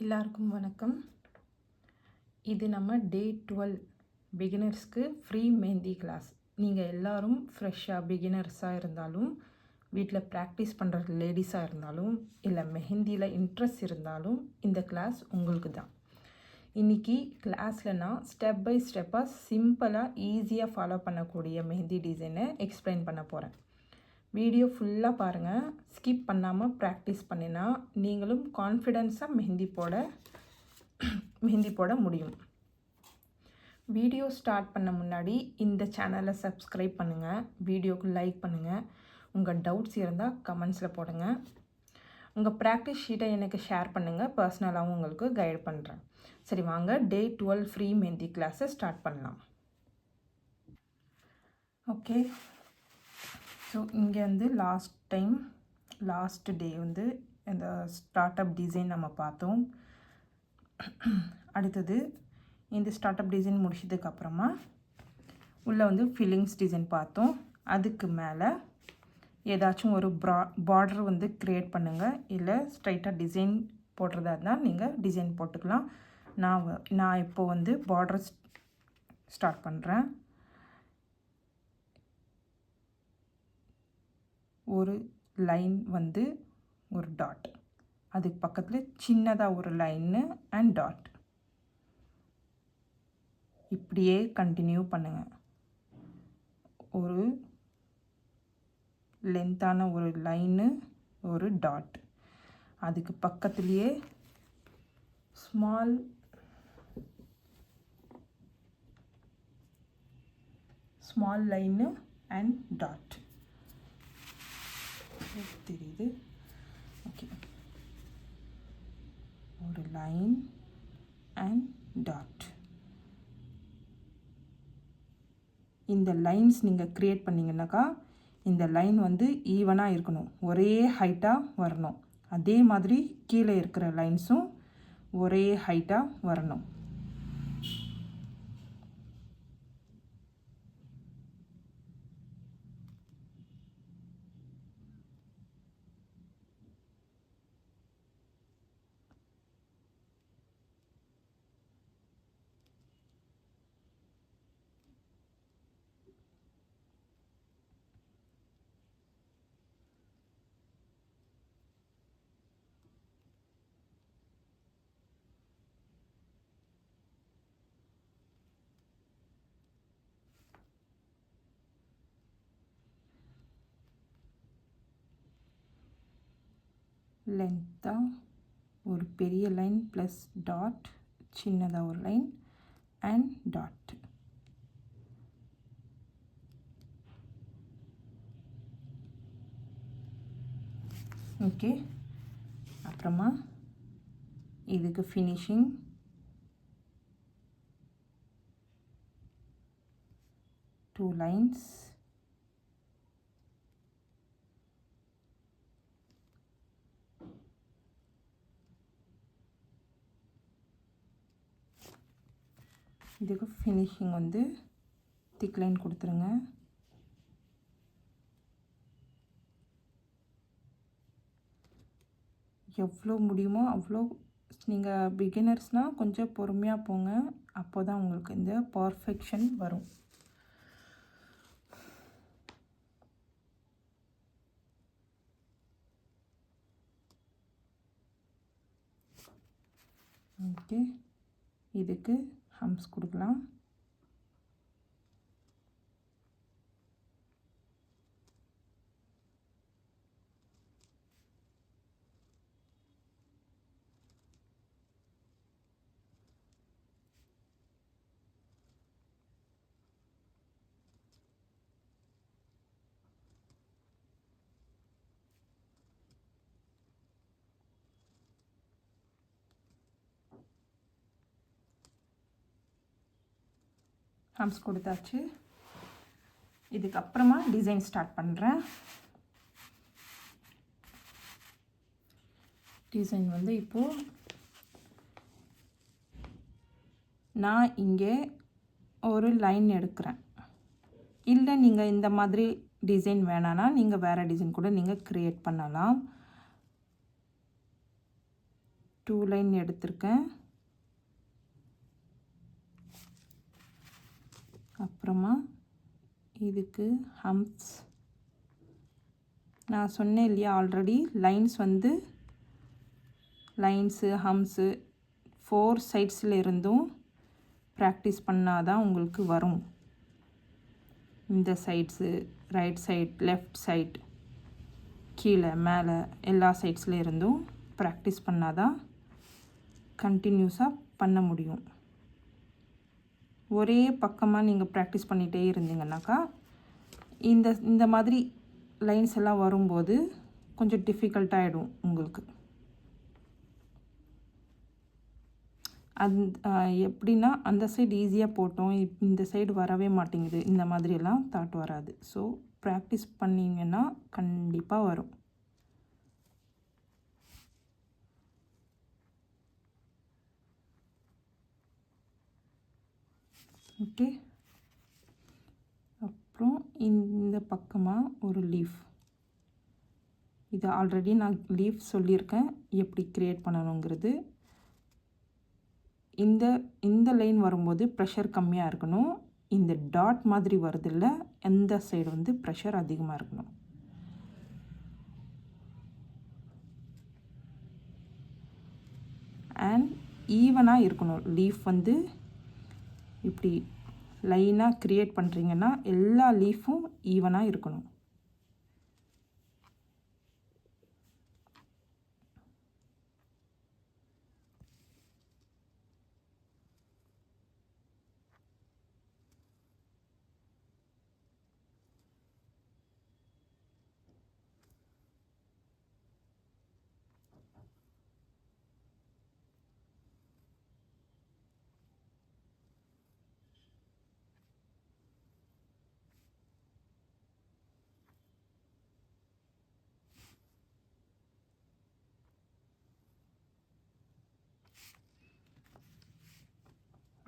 எல்லாருக்கும் வணக்கம். இது நம்ம டே 12 பிகினர்ஸ்க்கு ஃப்ரீ மெஹந்தி கிளாஸ். நீங்கள் எல்லோரும் ஃப்ரெஷ்ஷாக பிகினர்ஸாக இருந்தாலும், வீட்டில் ப்ராக்டிஸ் பண்ணுற லேடிஸாக இருந்தாலும், இல்லை மெஹந்தியில் இன்ட்ரெஸ்ட் இருந்தாலும் இந்த கிளாஸ் உங்களுக்கு தான். இன்றைக்கி கிளாஸில் நான் ஸ்டெப் பை ஸ்டெப்பாக சிம்பிளாக ஈஸியாக ஃபாலோ பண்ணக்கூடிய மெஹந்தி டிசைனை எக்ஸ்பிளைன் பண்ண போகிறேன். வீடியோ ஃபுல்லாக பாருங்கள். ஸ்கிப் பண்ணாமல் ப்ராக்டிஸ் பண்ணினா நீங்களும் கான்ஃபிடென்ஸாக மெஹந்தி போட முடியும். வீடியோ ஸ்டார்ட் பண்ண முன்னாடி இந்த சேனலை சப்ஸ்கிரைப் பண்ணுங்கள், வீடியோக்கு லைக் பண்ணுங்கள், உங்கள் டவுட்ஸ் இருந்தால் கமெண்ட்ஸில் போடுங்க. உங்கள் ப்ராக்டிஸ் ஷீட்டை எனக்கு ஷேர் பண்ணுங்கள், பர்சனலாகவும் உங்களுக்கு கைட் பண்ணுறேன். சரி வாங்க, டே 12 ஃப்ரீ மெஹந்தி கிளாஸை ஸ்டார்ட் பண்ணலாம். ஓகே, ஸோ இங்கே வந்து லாஸ்ட் டே வந்து இந்த ஸ்டார்ட் அப் டிசைன் நம்ம பார்த்தோம். அடுத்தது இந்த ஸ்டார்ட் அப் டிசைன் முடிச்சதுக்கப்புறமா உள்ளே வந்து ஃபில்லிங்ஸ் டிசைன் பார்த்தோம். அதுக்கு மேலே ஏதாச்சும் ஒரு பார்டர் வந்து க்ரியேட் பண்ணுங்கள், இல்லை ஸ்ட்ரைட்டாக டிசைன் போடுறதா இருந்தால் நீங்கள் டிசைன் போட்டுக்கலாம். நான் இப்போ வந்து பார்டர் ஸ்டார்ட் பண்ணுறேன். ஒரு லைன் வந்து ஒரு டாட், அதுக்கு பக்கத்தில் சின்னதாக ஒரு லைன்னு அண்ட் டாட். இப்படியே கண்டினியூ பண்ணுங்கள். ஒரு லென்த்தான ஒரு லைன்னு, ஒரு டாட், அதுக்கு பக்கத்துலேயே ஸ்மால் லைன்னு அண்ட் டாட். தெரியுது? ஓகே, ஒரு லைன் அண்ட் டாட். இந்த லைன்ஸ் நீங்கள் க்ரியேட் பண்ணிங்கன்னாக்கா இந்த லைன் வந்து ஈவனாக இருக்கணும், ஒரே ஹைட்டாக வரணும். அதே மாதிரி கீழே இருக்கிற லைன்ஸும் ஒரே ஹைட்டாக வரணும். லென்த்தாக ஒரு பெரிய லைன் ப்ளஸ் டாட், சின்னதாக ஒரு லைன் அண்ட் டாட். ஓகே, அப்புறமா இதுக்கு ஃபினிஷிங் டூ லைன்ஸ், இதுக்கு ஃபினிஷிங் வந்து திக் லைன் கொடுத்துருங்க. எவ்வளோ முடியுமோ அவ்வளோ. நீங்கள் பிகினர்ஸ்னால் கொஞ்சம் பொறுமையாக போங்க, அப்போ தான் உங்களுக்கு இந்த பர்ஃபெக்ஷன் வரும். ஓகே, இதுக்கு ஹம்ஸ் கொடுக்கலாம். ஹம்ஸ் கொடுத்தாச்சு. இதுக்கப்புறமா டிசைன் ஸ்டார்ட் பண்ணுறேன். டிசைன் வந்து இப்போது நான் இங்கே ஒரு லைன் எடுக்கிறேன். இல்லை நீங்கள் இந்த மாதிரி டிசைன் வேணான்னா நீங்கள் வேறு டிசைன் கூட நீங்கள் க்ரியேட் பண்ணலாம். 2 லைன் எடுத்திருக்கேன். அப்புறமா இதுக்கு ஹம்ப்ஸ் நான் சொன்னேன் இல்லையா ஆல்ரெடி, லைன்ஸ் வந்து லைன்ஸு ஹம்ஸு 4 சைட்ஸில் இருந்தும் ப்ராக்டிஸ் பண்ணால் தான் உங்களுக்கு வரும். இந்த sides, right side, left side, கீழே மேலே எல்லா சைட்ஸில் இருந்தும் ப்ராக்டிஸ் பண்ணால் தான் கண்டினியூஸாக பண்ண முடியும். ஒரே பக்கமாக நீங்கள் ப்ராக்டிஸ் பண்ணிகிட்டே இருந்தீங்கன்னாக்கா இந்த மாதிரி லைன்ஸ் எல்லாம் வரும்போது கொஞ்சம் டிஃபிகல்ட்டாகிடும் உங்களுக்கு. எப்படின்னா அந்த சைடு ஈஸியாக போட்டோம், இந்த சைடு வரவே மாட்டேங்குது, இந்த மாதிரியெல்லாம் தாட் வராது. ஸோ ப்ராக்டிஸ் பண்ணிங்கன்னா கண்டிப்பாக வரும். ஓகே. அப்புறம் இந்த பக்கமாக ஒரு லீஃப், இது ஆல்ரெடி நான் லீஃப் சொல்லியிருக்கேன் எப்படி க்ரியேட் பண்ணணுங்கிறது. இந்த லைன் வரும்போது ப்ரெஷர் கம்மியாக இருக்கணும். இந்த டாட் மாதிரி வருதில்ல, எந்த சைடு வந்து ப்ரெஷர் அதிகமாக இருக்கணும். அண்ட் ஈவனாக இருக்கணும். லீஃப் வந்து இப்படி லைனாக க்ரியேட் பண்ணுறீங்கன்னா எல்லா லீஃபும் ஈவனாக இருக்கணும்.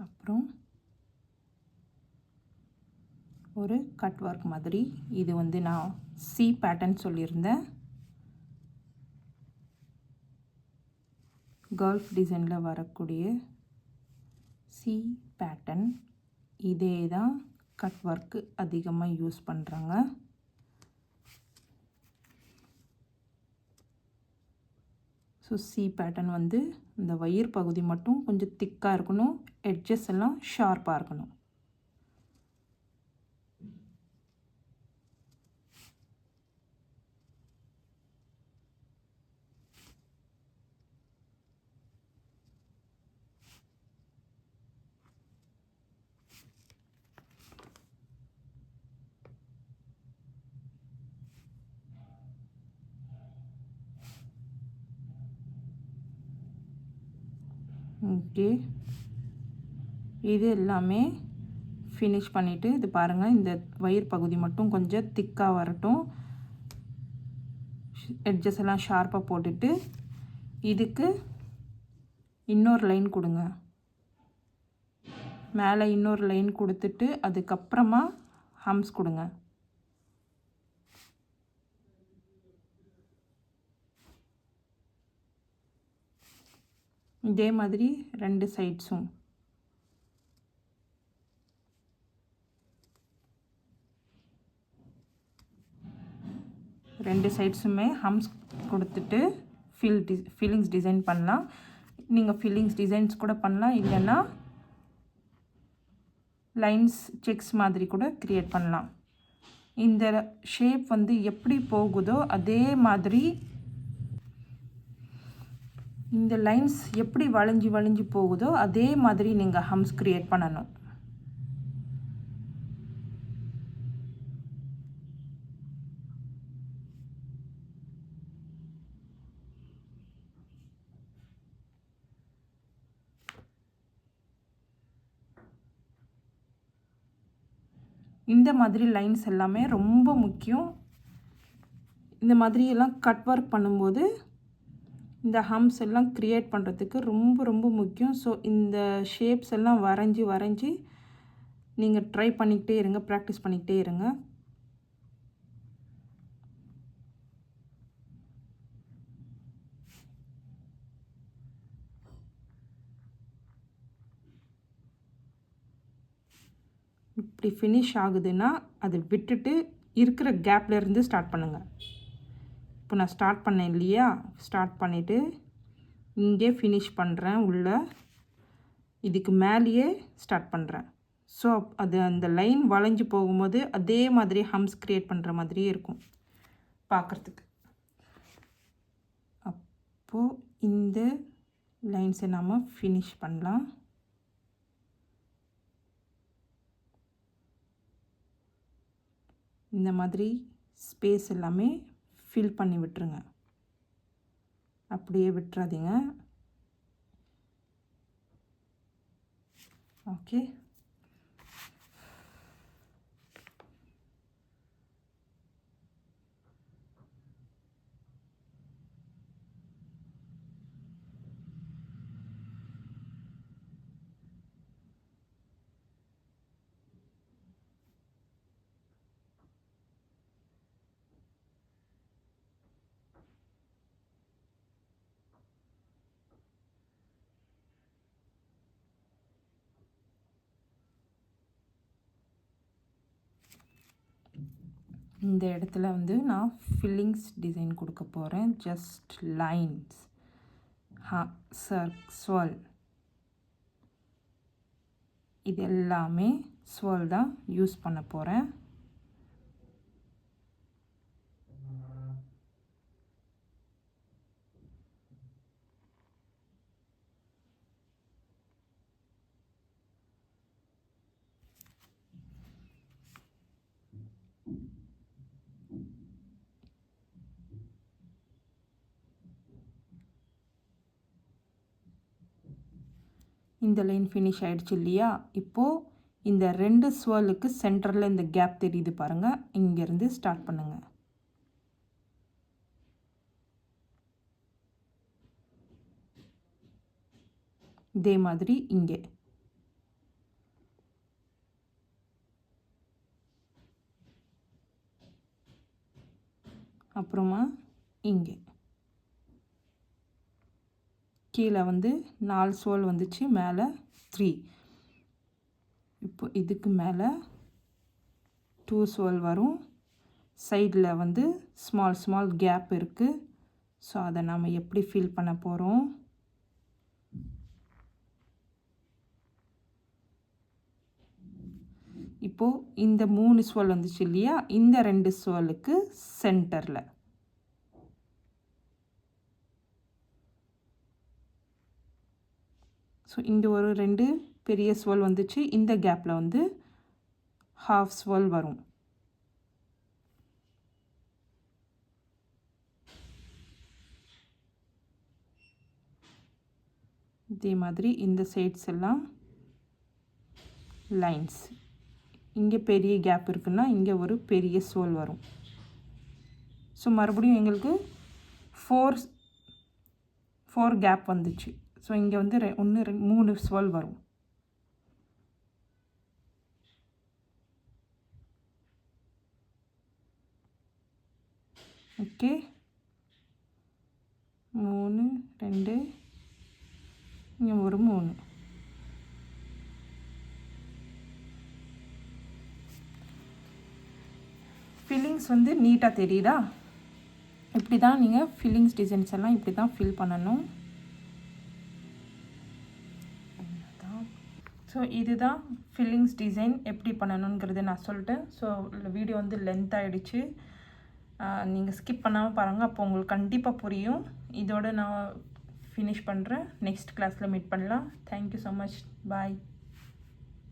அப்புறம் ஒரு கட் ஒர்க் மாதிரி, இது வந்து நான் சி பேட்டர்ன் சொல்லியிருந்தேன். கல்ஃப் டிசைனில் வரக்கூடிய சி பேட்டர்ன், இதே தான் கட் ஒர்க்கு அதிகமாக யூஸ் பண்ணுறாங்க. ஸோ சி பேட்டர்ன் வந்து இந்த வயிறு பகுதி மட்டும் கொஞ்சம் திக்காக இருக்கணும், எட்ஜஸ் எல்லாம் ஷார்ப்பாக இருக்கணும். ஓகே, இது எல்லாமே ஃபினிஷ் பண்ணிவிட்டு இது பாருங்கள், இந்த வயிறு பகுதி மட்டும் கொஞ்சம் திக்காக வரட்டும். எட்ஜஸ் எல்லாம் ஷார்ப்பாக போட்டுட்டு இதுக்கு இன்னொரு லைன் கொடுங்க. மேலே இன்னொரு லைன் கொடுத்துட்டு அதுக்கப்புறமா ஹம்ஸ் கொடுங்க. இதே மாதிரி 2 சைட்ஸும். ரெண்டு சைட்ஸுமே ஹம்ஸ் கொடுத்துட்டு ஃபில்லிங்ஸ் டிசைன் பண்ணலாம். நீங்கள் ஃபில்லிங்ஸ் டிசைன்ஸ் கூட பண்ணலாம், இல்லைன்னா லைன்ஸ் செக்ஸ் மாதிரி கூட க்ரியேட் பண்ணலாம். இந்த ஷேப் வந்து எப்படி போகுதோ அதே மாதிரி, இந்த லைன்ஸ் எப்படி வளைஞ்சி வளைஞ்சி போகுதோ அதே மாதிரி நீங்கள் ஹம்ஸ் க்ரியேட் பண்ணணும். இந்த மாதிரி லைன்ஸ் எல்லாமே ரொம்ப முக்கியம். இந்த மாதிரி எல்லாம் கட் ஒர்க் பண்ணும்போது இந்த ஹம்ஸ் எல்லாம் க்ரியேட் பண்ணுறதுக்கு ரொம்ப ரொம்ப முக்கியம். ஸோ இந்த ஷேப்ஸ் எல்லாம் வரைஞ்சி நீங்கள் ட்ரை பண்ணிக்கிட்டே இருங்க, ப்ராக்டிஸ் பண்ணிக்கிட்டே இருங்க. அப்படி ஃபினிஷ் ஆகுதுன்னா அதை விட்டுட்டு இருக்கிற கேப்லேருந்து ஸ்டார்ட் பண்ணுங்கள். இப்போ நான் ஸ்டார்ட் பண்ணேன் இல்லையா, ஸ்டார்ட் பண்ணிவிட்டு இங்கே ஃபினிஷ் பண்ணுறேன். உள்ள இதுக்கு மேலேயே ஸ்டார்ட் பண்ணுறேன். ஸோ அது அந்த லைன் வளைஞ்சு போகும்போது அதே மாதிரி ஹம்ஸ் க்ரியேட் பண்ணுற மாதிரியே இருக்கும் பார்க்குறதுக்கு. அப்போது இந்த லைன்ஸை நாம் ஃபினிஷ் பண்ணலாம். இந்த மாதிரி ஸ்பேஸ் எல்லாமே ஃபில் பண்ணி விட்டுருங்க, அப்படியே விட்டுறாதீங்க. ஓகே, இந்த இடத்துல வந்து நான் ஃபில்லிங்ஸ் டிசைன் கொடுக்க போகிறேன். ஜஸ்ட் லைன்ஸ், ஸ்வர்ல், இது எல்லாமே ஸ்வர்ல் தான் யூஸ் பண்ண போகிறேன். இந்த லைன் ஃபினிஷ் ஆகிடுச்சு இல்லையா. இப்போது இந்த 2 ஸ்வர்லுக்கு சென்டரில் இந்த கேப் தெரியுது பாருங்கள், இங்கேருந்து ஸ்டார்ட் பண்ணுங்கள். இதே மாதிரி இங்கே, அப்புறமா இங்கே கீழே வந்து 4 ஸ்வர்ல் வந்துச்சு, மேலே 3. இப்போ இதுக்கு மேலே 2 ஸ்வர்ல் வரும். சைடில் வந்து ஸ்மால் கேப் இருக்குது. ஸோ அதை நாம் எப்படி ஃபில் பண்ண போகிறோம். இப்போது இந்த 3 ஸ்வர்ல் வந்துச்சு இல்லையா, இந்த 2 ஸ்வர்லுக்கு சென்டரில் ஸோ இங்கே ஒரு 2 பெரிய ஸ்வர்ல் வந்துச்சு. இந்த கேப்பில் வந்து ஹாஃப் ஸ்வர்ல் வரும். இதே மாதிரி இந்த சைட்ஸ் எல்லாம் லைன்ஸ். இங்கே பெரிய கேப் இருக்குன்னா இங்கே ஒரு பெரிய ஸ்வர்ல் வரும். ஸோ மறுபடியும் எங்களுக்கு 4 கேப் வந்துச்சு. ஸோ இங்கே வந்து 1 2 3 ஸ்வர்ல் வரும். ஓகே, 3 2 இங்கே ஒரு 3. ஃபில்லிங்ஸ் வந்து நீட்டாக தெரியுதா? இப்படி தான் நீங்கள் ஃபில்லிங்ஸ் டிசைன்ஸ் எல்லாம் இப்படி தான் ஃபில் பண்ணணும். ஸோ இதுதான் ஃபில்லிங்ஸ் டிசைன் எப்படி பண்ணணுங்கிறது நான் சொல்லிட்டேன். ஸோ வீடியோ வந்து லென்த் ஆகிடுச்சு, நீங்கள் ஸ்கிப் பண்ணாமல் பாருங்கள், அப்போ உங்களுக்கு கண்டிப்பாக புரியும். இதோடு நான் ஃபினிஷ் பண்ணுறேன். நெக்ஸ்ட் கிளாஸில் மீட் பண்ணலாம். Thank you so much. பாய்.